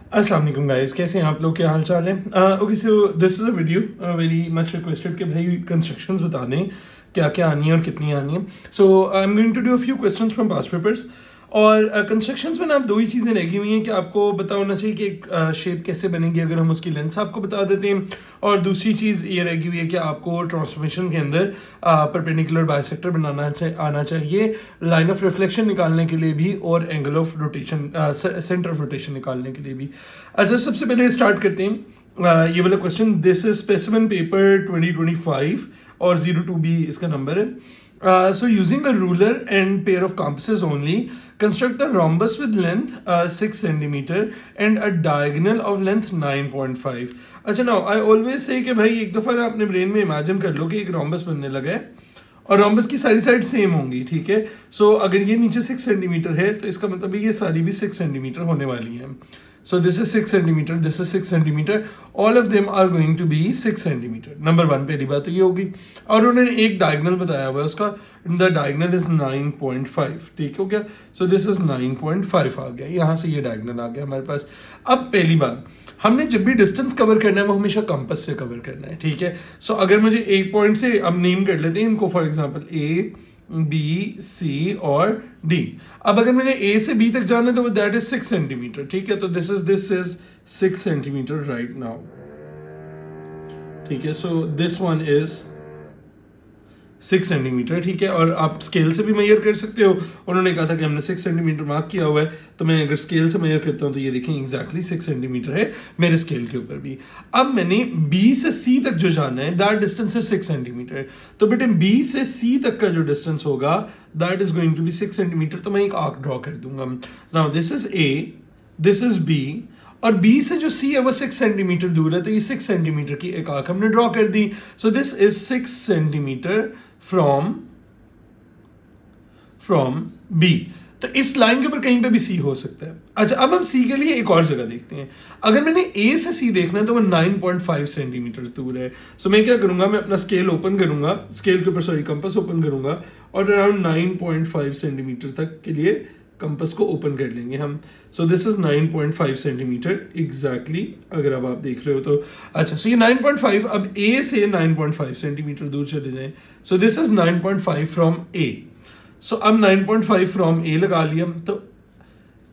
अस्सलाम वालेकुम गाइस, कैसे हैं आप लोग? क्या हाल चाल है? Okay, so this is a video very much requested कि भाई कंस्ट्रक्शंस बता दें क्या क्या आनी है और कितनी आनी है. So I am going to do a few questions from past papers. और कंस्ट्रक्शंस में ना आप दो ही चीज़ें रह गई हुई हैं कि आपको पता होना चाहिए कि एक शेप कैसे बनेगी अगर हम उसकी लेंथ आपको बता देते हैं. और दूसरी चीज़ ये रह गई हुई है कि आपको ट्रांसफॉर्मेशन के अंदर परपेंडिकुलर बाइसेक्टर आना चाहिए लाइन ऑफ रिफ्लेक्शन निकालने के लिए भी और angle of rotation centre of rotation निकालने के लिए भी. अच्छा, सबसे पहले स्टार्ट करते हैं ये वाला question. This is specimen paper 2025 और 02B इसका नंबर है. So using a ruler and pair of compasses only, construct a rhombus with length 6 centimeter and a diagonal of length 9.5. अच्छा, now I always say कि भाई एक दफ़ा ना अपने ब्रेन में इमेजिन कर लो कि एक rhombus बनने लगा है और rhombus की सारी साइड सेम होंगी, ठीक है. सो अगर ये नीचे 6 सेंटीमीटर है तो इसका मतलब ये सारी भी 6 सेंटीमीटर होने वाली हैं. So this is 6 centimeter, this is 6 centimeter. All of them are going to be 6 centimeter. Number 1 पहली बात तो ये होगी. और उन्होंने एक डायगनल बताया हुआ है उसका. The diagonal is 9.5. ठीक हो गया. So this is 9.5 आ गया. यहाँ से ये डायगनल आ गया हमारे पास. अब पहली बात, हमने जब भी डिस्टेंस कवर करना है वो हमेशा कंपास से कवर करना है, ठीक है. सो अगर मुझे एक पॉइंट से अब नेम कर लेते हैं इनको, फॉर एग्जाम्पल ए, बी, सी और डी. अब अगर मैंने ए से बी तक जाना है तो दैट इज 6 सेंटीमीटर, ठीक है. तो this is 6 centimetre right now, ठीक है. So this one is 6 centimetre, ठीक है. और आप स्केल से भी मेजर कर सकते हो. उन्होंने कहा था कि हमने 6 सेंटीमीटर मार्क किया हुआ है, तो मैं अगर स्केल से मेजर करता हूं तो ये देखें एग्जैक्टली 6 सेंटीमीटर है मेरे स्केल के ऊपर भी. अब मैंने B से C तक जो जाना है दैट डिस्टेंस है 6 सेंटीमीटर. तो बेटे B से C तक का जो डिस्टेंस होगा that is going to be 6 centimetre. तो मैं एक आर्क ड्रॉ कर दूंगा. Now this is A, this is B और B से जो C है वो 6 सेंटीमीटर दूर है, तो ये 6 सेंटीमीटर की एक आर्क हमने ड्रॉ कर दी. So this is 6 centimetre from B. तो इस लाइन के ऊपर कहीं पे भी C हो सकता है. अच्छा, अब हम C के लिए एक और जगह देखते हैं. अगर मैंने A से C देखना है तो वो 9.5 सेंटीमीटर दूर है. सो मैं क्या करूंगा, मैं अपना स्केल ओपन करूंगा, स्केल के ऊपर सॉरी कंपास ओपन करूंगा और अराउंड 9.5 सेंटीमीटर तक के लिए कंपास को ओपन कर लेंगे हम. सो दिस इज 9.5 सेंटीमीटर एग्जैक्टली, अगर अब आप देख रहे हो तो. अच्छा, सो ये 9.5, अब A से 9.5 सेंटीमीटर दूर चले जाएं. सो दिस इज 9.5 फ्रॉम A. सो अब 9.5 फ्रॉम A लगा लिया. तो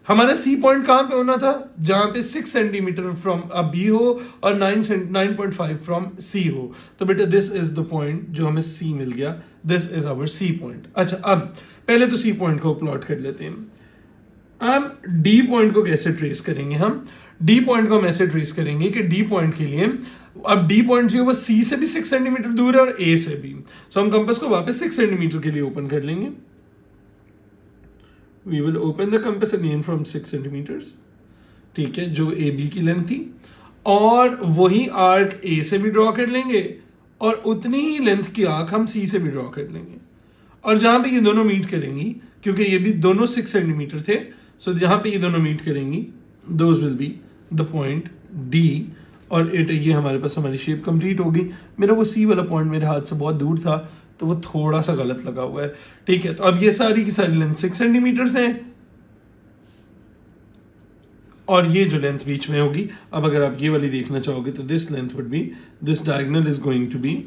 हमारा C पॉइंट कहाँ पे होना था, जहां पे 6 सेंटीमीटर फ्रॉम B हो और 9.5 फ्रॉम C हो. तो बेटा दिस इज द पॉइंट जो हमें C मिल गया. This is our C point. अच्छा, अब पहले तो C पॉइंट को प्लॉट कर लेते हैं. अब D पॉइंट को कैसे ट्रेस करेंगे हम? D पॉइंट को हम ऐसे ट्रेस करेंगे कि D पॉइंट के लिए, अब D पॉइंट जो है वो C से भी 6 सेंटीमीटर दूर है और A से भी. सो हम कंपास को वापस 6 सेंटीमीटर के लिए ओपन कर लेंगे. We will open the compass again from 6 centimeters, ठीक है, जो AB की लेंथ थी. और वही आर्क A से भी ड्रॉ कर लेंगे और उतनी ही लेंथ की आर्क हम C से भी ड्रॉ कर लेंगे. और जहां पे ये दोनों मीट करेंगी, क्योंकि ये भी दोनों 6 सेंटीमीटर थे, सो जहां पे ये दोनों मीट करेंगी those will be the point D. और ये हमारे पास हमारी शेप कंप्लीट होगी. मेरा वो C वाला पॉइंट मेरे हाथ से बहुत दूर था तो वो थोड़ा सा गलत लगा हुआ है, ठीक है. तो अब ये सारी की सारी लेंथ 6 सेंटीमीटर हैं और ये जो लेंथ बीच में होगी, अब अगर आप ये वाली देखना चाहोगे तो this length would be, this diagonal is going to be,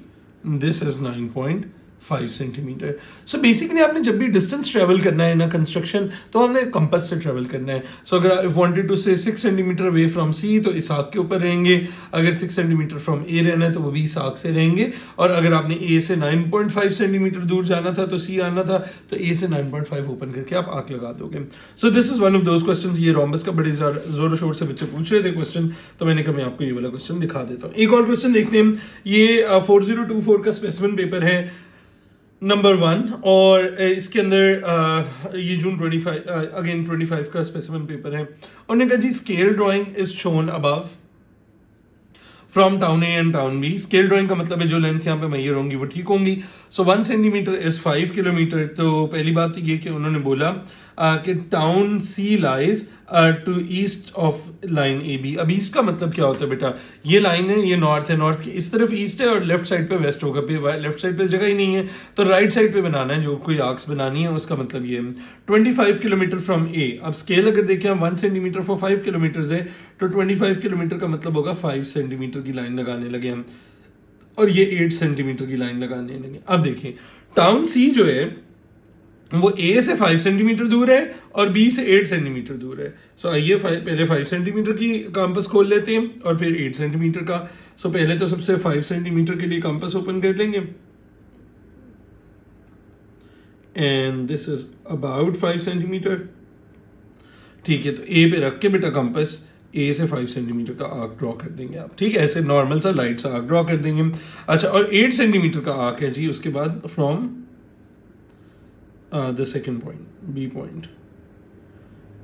this is 9.5 centimetre. So basically आपने जब भी डिस्टेंस ट्रेवल करना है ना कंस्ट्रक्शन, तो हमने कंपास से ट्रेवल करना है. सो अगर आई वांटेड टू से 6 सेंटीमीटर अवे फ्रॉम C तो इस आर्क के ऊपर रहेंगे. अगर 6 सेंटीमीटर फ्रॉम A रहना है तो वो भी इस आर्क से रहेंगे. और अगर आपने A से 9.5 सेंटीमीटर दूर जाना था तो C आना था, तो A से 9.5 ओपन करके आप आर्क लगा दोगे. सो this is one of those questions. ये रोम्बस का बड़े जोर शोर से बच्चे पूछ रहे थे क्वेश्चन, तो मैंने कहा मैं आपको ये वाला क्वेश्चन दिखा देता हूँ. एक और क्वेश्चन देखते हैं. ये 4024 का स्पेसिमेन पेपर है नंबर 1 और इसके अंदर ये जून 25 का स्पेसिमेन पेपर है. उन्होंने कहा जी scale drawing is shown above from town A and town B. Scale drawing का मतलब है जो लेंथ यहाँ पे मेजर होंगी वो ठीक होंगी. So 1 centimetre is 5 kilometre. तो पहली बात तो ये कि उन्होंने बोला कि town C lies to east of line A B. अब ईस्ट का मतलब क्या होता है बेटा, ये लाइन है, ये नॉर्थ है, नॉर्थ की इस तरफ ईस्ट है और लेफ्ट साइड पे वेस्ट होगा, लेफ्ट साइड पे जगह ही नहीं है तो राइट साइड पे बनाना है, जो कोई आर्क्स बनानी है उसका मतलब ये है। 25 किलोमीटर फ्रॉम ए, अब स्केल अगर देखें हम 1 सेंटीमीटर फॉर 5 किलोमीटर है तो 25 किलोमीटर का मतलब होगा 5 सेंटीमीटर की लाइन लगाने लगे हम, और ये 8 सेंटीमीटर की लाइन लगाने लगे। अब देखिए टाउन सी जो है वो ए से 5 सेंटीमीटर दूर है और बी से 8 सेंटीमीटर दूर है। सो आइए पहले 5 सेंटीमीटर की कंपास खोल लेते हैं और फिर 8 सेंटीमीटर का। सो पहले तो सबसे 5 सेंटीमीटर के लिए कंपास ओपन कर लेंगे and this is about 5 centimetre. ठीक है, तो ए पे रख के बेटा कंपास ए से 5 सेंटीमीटर का आर्क ड्रॉ कर देंगे आप। ठीक है, ऐसे नॉर्मल सा लाइट सा आर्क ड्रॉ कर देंगे। अच्छा, और 8 सेंटीमीटर का आर्क है जी, उसके बाद from the second point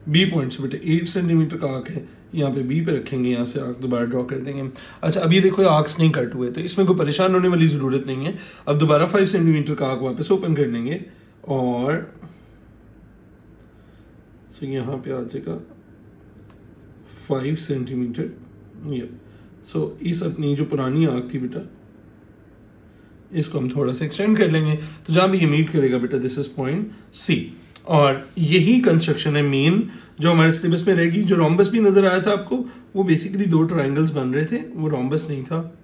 B point से बेटे 8 सेंटीमीटर का आर्क है, यहाँ पे बी पे रखेंगे, यहाँ से आर्क दोबारा ड्रॉ कर देंगे। अच्छा, अभी देखो आर्क्स नहीं कट हुए तो इसमें कोई परेशान होने वाली जरूरत नहीं है। अब दोबारा 5 सेंटीमीटर का आर्क वापस ओपन कर लेंगे और so यहाँ पे आ जाएगा 5 सेंटीमीटर ये। सो इस अपनी जो पुरानी आर्क थी बेटा इसको हम थोड़ा सा एक्सटेंड कर लेंगे, तो जहां भी ये मीट करेगा बेटा दिस इज पॉइंट सी। और यही कंस्ट्रक्शन है मेन जो हमारे सिलेबस में रहेगी। जो रोम्बस भी नजर आया था आपको वो बेसिकली 2 ट्रायंगल्स बन रहे थे, वो रोम्बस नहीं था,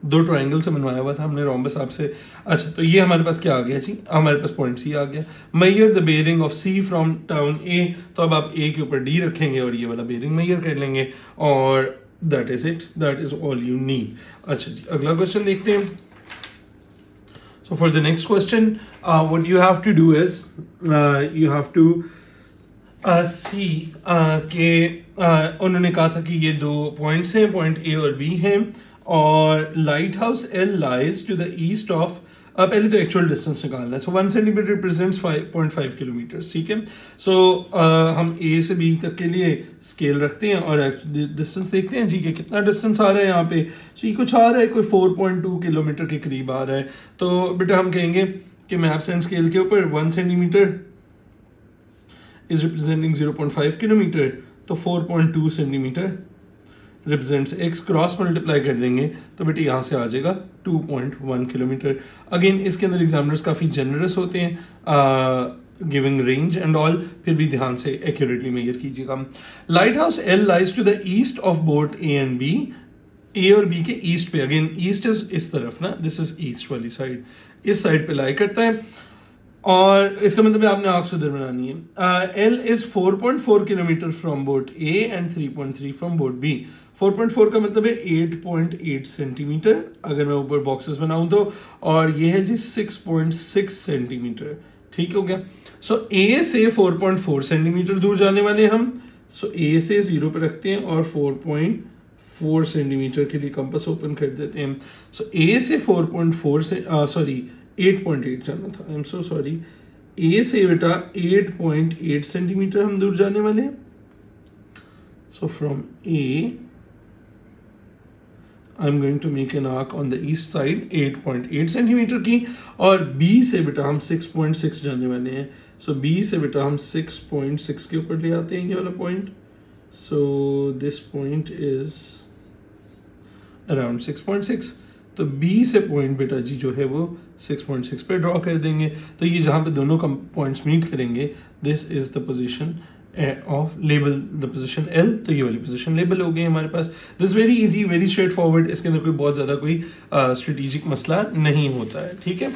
2 ट्रायंगल से बनवाया हुआ था हमने रोम्बस आपसे। अच्छा, तो ये हमारे पास क्या आ गया जी, हमारे पास पॉइंट सी आ गया। Measure the bearing of C from town A, तो अब आप ए के ऊपर डी रखेंगे और ये वाला बेयरिंग मेजर कर लेंगे और that is it, that is all you need. अच्छा जी, अगला क्वेश्चन देखते हैं। So for the next question what you have to do is you have to see के उन्होंने कहा था कि ये 2 पॉइंट्स हैं, पॉइंट ए और बी हैं, और light house L lies to the east of, पहले तो एक्चुअल डिस्टेंस निकालना है। So 1 centimetre represents 5.5 kilometre. ठीक है, सो हम ए से बी तक के लिए स्केल रखते हैं और डिस्टेंस देखते हैं जी कि कितना डिस्टेंस आ रहा है यहाँ पे। सो ये कुछ आ रहा है, कोई 4.2 किलोमीटर के करीब आ रहा है। तो बेटा हम कहेंगे कि मैप्स एंड स्केल के ऊपर 1 सेंटीमीटर इज रिप्रेजेंटिंग 0.5 किलोमीटर, तो 4.2 centimetre represents x, cross multiply कर देंगे तो बेटे यहाँ से आ जाएगा 2.1 किलोमीटर। अगेन इसके अंदर एग्जामिनर्स काफ़ी जनरस होते हैं गिविंग रेंज एंड ऑल, फिर भी ध्यान से एक्यूरेटली मेजर कीजिएगा। Light house L lies to the east of boat A and B, A और बी के ईस्ट पे, अगेन ईस्ट इज इस तरफ ना, दिस इज ईस्ट वाली साइड, इस साइड पे लाई करता है और इसका मतलब आपने आर्क्स उधर बनानी है। L is 4.4 kilometre from boat A and 3.3 from boat B. 4.4 का मतलब है 8.8 सेंटीमीटर अगर मैं ऊपर बॉक्सेस बनाऊं तो, और ये है जी 6.6 सेंटीमीटर। ठीक हो गया। सो ए से 4.4 सेंटीमीटर दूर जाने वाले हम, सो ए से 0 पे रखते हैं और 4.4 सेंटीमीटर के लिए कंपास ओपन कर देते हैं। सो ए से 4.4 से 8.8 जाना था, आई एम सो सॉरी, ए से बेटा 8.8 सेंटीमीटर हम दूर जाने वाले हैं। So from A I am going to make an arc on the east side 8.8 centimetre की, और बी से बेटा हम 6.6 जाने वाले हैं। सो बी से बेटा हम 6.6 के ऊपर ले आते हैं ये वाला point. So this point is around 6.6, तो बी से पॉइंट बेटा जी जो है वो 6.6 पे ड्रॉ कर देंगे। तो ये जहाँ पे दोनों पॉइंट्स मीट करेंगे this is the position of label the position L, तो ये वाली पोजीशन लेबल हो गई हमारे पास। This very easy, very straightforward, इसके अंदर कोई बहुत ज़्यादा कोई स्ट्रेटेजिक मसला नहीं होता है। ठीक है,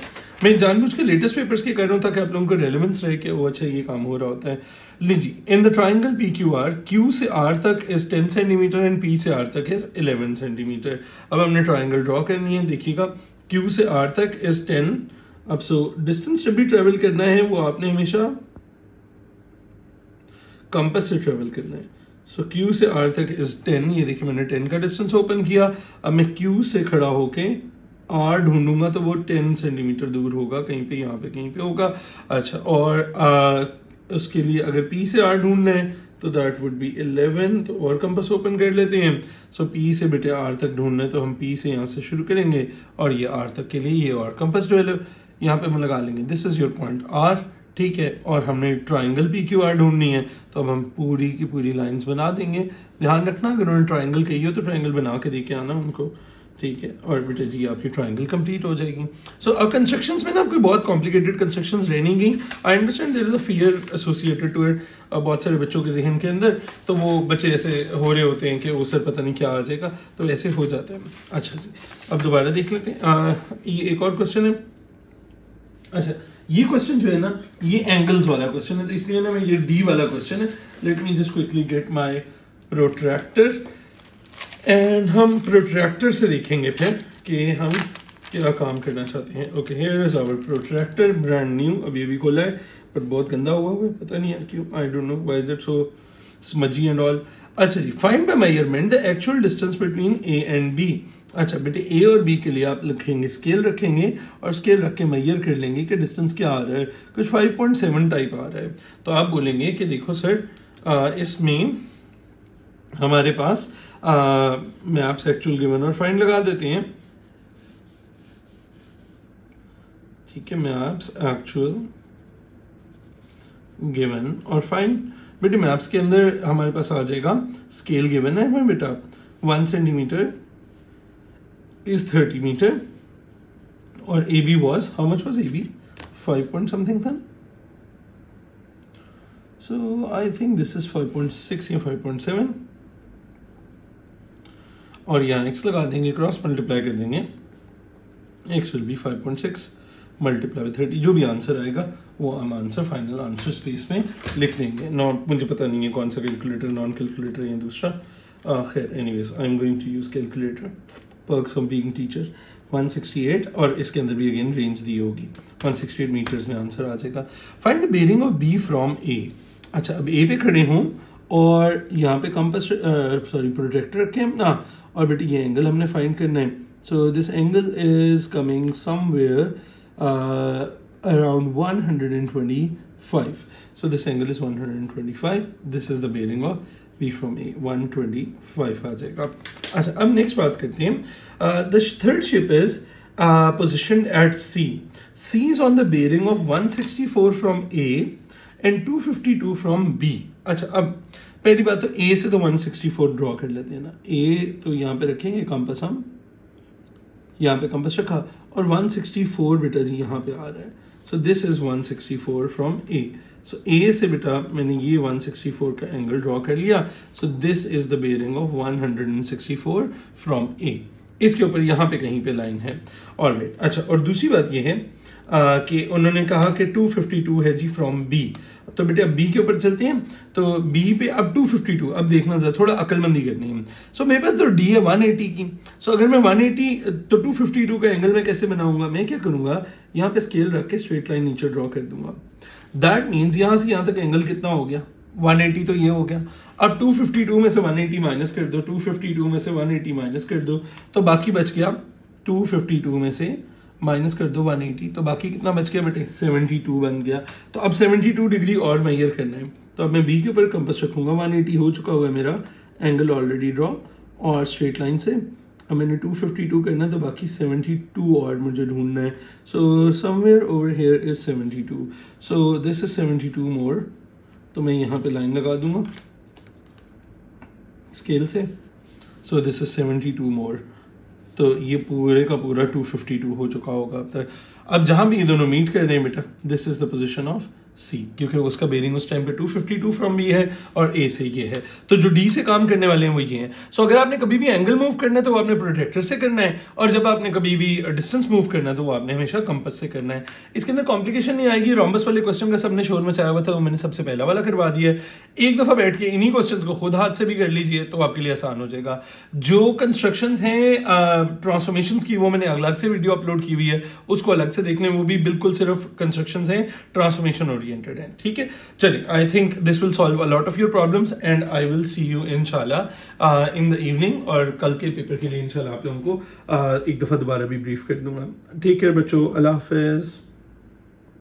मैं जानबूझ के लेटेस्ट पेपर्स के कर रहा हूँ ताकि आप लोगों को रेलेवेंस रहे कि वो अच्छा ये काम हो रहा होता है। लीजिए, in the triangle P Q R, Q से आर तक इज 10 सेंटीमीटर एंड पी से आर तक इज 11 सेंटीमीटर। अब हमने ट्राइंगल ड्रॉ करनी है, देखिएगा क्यू से आर तक इज 10। अब सो डिस्टेंस जब भी ट्रेवल करना है वो आपने हमेशा कंपास से ट्रेवल करना है। सो क्यू से आर तक इज 10, ये देखिए मैंने 10 का डिस्टेंस ओपन किया। अब मैं क्यू से खड़ा होके आर ढूंढूंगा तो वो 10 सेंटीमीटर दूर होगा, कहीं पे यहाँ पे कहीं पे होगा। अच्छा, और उसके लिए अगर पी से आर ढूंढना है तो दैट वुड बी 11, तो और कंपास ओपन कर लेते हैं। सो पी से बेटे आर तक ढूंढना है तो हम पी से यहाँ से शुरू करेंगे और ये आर तक के लिए ये और कंपास डेवलप यहाँ पे हम लगा लेंगे। This is your point R. ठीक है, और हमने ट्राइंगल पी क्यू आर ढूंढनी है, तो अब हम पूरी की पूरी लाइंस बना देंगे। ध्यान रखना अगर उन्होंने ट्राइंगल कही हो तो ट्राइंगल बना के दे के आना उनको, ठीक है, और बेटा जी आपकी ट्राइंगल कंप्लीट हो जाएगी। सो कंस्ट्रक्शंस में ना आपको बहुत कॉम्प्लिकेटेड कंस्ट्रक्शंस रहनी गई। I understand there is a fear associated to it बहुत सारे बच्चों के जहन के अंदर, तो वो बच्चे ऐसे हो रहे होते हैं कि वो सर पता नहीं क्या आ जाएगा, तो ऐसे हो जाता है। अच्छा जी, अब दोबारा देख लेते हैं। ये एक और क्वेश्चन है। अच्छा, ये क्वेश्चन जो है ना ये एंगल्स वाला क्वेश्चन है, तो इसलिए ना मैं ये डी वाला क्वेश्चन है। Let me just quickly get my protractor and हम प्रोट्रैक्टर से देखेंगे फिर कि हम क्या काम करना चाहते हैं। Okay, here is our protractor, brand new, अभी अभी खोला है बट बहुत गंदा हुआ है, पता नहीं यार क्यों, I don't know why is it so smudgy and all. अच्छा जी, find by measurement the actual distance between A and B. अच्छा बेटे, ए और बी के लिए आप लिखेंगे स्केल रखेंगे और स्केल रख के मेजर कर लेंगे कि डिस्टेंस क्या आ रहा है। कुछ 5.7 टाइप आ रहा है, तो आप बोलेंगे कि देखो सर इसमें हमारे पास मैं आपसे एक्चुअल गिवन और फाइंड लगा देते हैं, ठीक है, मैं आपसे एक्चुअल गिवन और फाइंड। बेटे मैप्स के अंदर हमारे पास आ जाएगा स्केल गिवन है हमें बेटा 1 सेंटीमीटर is 30 meter और AB was, how much was AB? 5 point something था, so I think this is 5.6 या 5.7 और यहाँ x लगा देंगे, क्रॉस मल्टीप्लाई कर देंगे, x will be 5.6 multiply with 30, जो भी आंसर आएगा वो हम आंसर फाइनल आंसर स्पेस में लिख देंगे। नॉट, मुझे पता नहीं है कौन सा कैलकुलेटर, नॉन कैलकुलेटर या दूसरा, खैर anyways I am going to use calculator, perks of being teacher. 168 और इसके अंदर भी अगेन रेंज दी होगी, 168 मीटर्स में आंसर आ जाएगा। Find the bearing of B from A. अच्छा, अब ए पे खड़े हूँ और यहाँ पे कंपास प्रोजेक्टर रखे हैं ना, और बेटे ये एंगल हमने फाइंड करना है। So this angle is coming somewhere around 125. So this angle is 125. This is the bearing of B from A, 125 आ जाएगा। अच्छा, अब नेक्स्ट बात करते हैं। The third ship is positioned at C. C is on the bearing of 164 from A and 252 from B. अच्छा, अब पहली बात तो A से तो 164 ड्रॉ कर लेते हैं ना। A तो यहाँ पे रखेंगे कंपास, हम यहाँ पे कंपास रखा और 164 बेटा जी यहाँ पे आ रहा है। सो दिस इज 164 फ्रॉम ए। सो ए से बेटा मैंने ये 164 का एंगल ड्रॉ कर लिया। So this is the bearing of 164 from A. इसके ऊपर यहाँ पे कहीं पे लाइन है। ऑलराइट, अच्छा, और दूसरी बात ये है कि उन्होंने कहा कि 252 है जी फ्रॉम बी। तो बेटे अब बी के ऊपर चलते हैं, तो बी पे अब 252, अब देखना जरा थोड़ा अक्लमंदी करनी है। सो मेरे पास तो डी है 180 की। सो अगर मैं 180 तो 252 का एंगल मैं कैसे बनाऊंगा, मैं क्या करूंगा, यहाँ पे स्केल रख के स्ट्रेट लाइन नीचे ड्रॉ कर दूंगा। दैट मीन्स यहाँ से यहाँ तक एंगल कितना हो गया, 180 तो ये हो गया। अब 252 में से 180 माइनस कर दो, 252 में से 180 माइनस कर दो, तो बाकी बच गया 252 में से माइनस कर दो 180, तो बाकी कितना बच गया बेटे, 72 बन गया। तो अब 72 डिग्री और मेजर करना है, तो अब मैं बी के ऊपर कंपास रखूंगा। 180 हो चुका हुआ है मेरा एंगल ऑलरेडी ड्रॉ, और स्ट्रेट लाइन से अब मैंने 252 करना है, तो बाकी 72 और मुझे ढूंढना है। So somewhere over here is 72, so this is 72 मोर। तो मैं यहाँ पे लाइन लगा दूंगा स्केल से। सो दिस इज 72 मोर, तो ये पूरे का पूरा 252 हो चुका होगा अब तक। अब जहां भी ये दोनों मीट कर रहे हैं बेटा, this is the position of C, क्योंकि उसका बेरिंग उस टाइम पे 252 फ्रॉम बी है और ए से ये है, तो जो डी से काम करने वाले हैं वो ये हैं। सो अगर आपने कभी भी एंगल मूव करना है तो वो आपने प्रोट्रैक्टर से करना है, और जब आपने कभी भी डिस्टेंस मूव करना है तो वो आपने हमेशा कंपास से करना है। इसके अंदर कॉम्प्लिकेशन नहीं आएगी। रोम्बस वाले क्वेश्चन का सबने शोर मचाया हुआ था, वो मैंने सबसे पहला वाला करवा दिया है। एक दफा बैठ के इन्हीं क्वेश्चन को खुद हाथ से भी कर लीजिए तो आपके लिए आसान हो जाएगा। जो कंस्ट्रक्शन हैं ट्रांसफॉर्मेशन की, वो मैंने अलग से वीडियो अपलोड की हुई है, उसको अलग से देख लें, वो भी बिल्कुल सिर्फ कंस्ट्रक्शन हैं, ट्रांसफॉर्मेशन ओरिएंटेड है। ठीक है, चलिए, I think this will solve a lot of your problems and I will see you इंशाल्लाह इन द इवनिंग, और कल के पेपर के लिए इंशाल्लाह आप लोगों को एक दफा दोबारा भी ब्रीफ कर दूंगा। ठीक है बच्चों, अल्लाह हाफिज।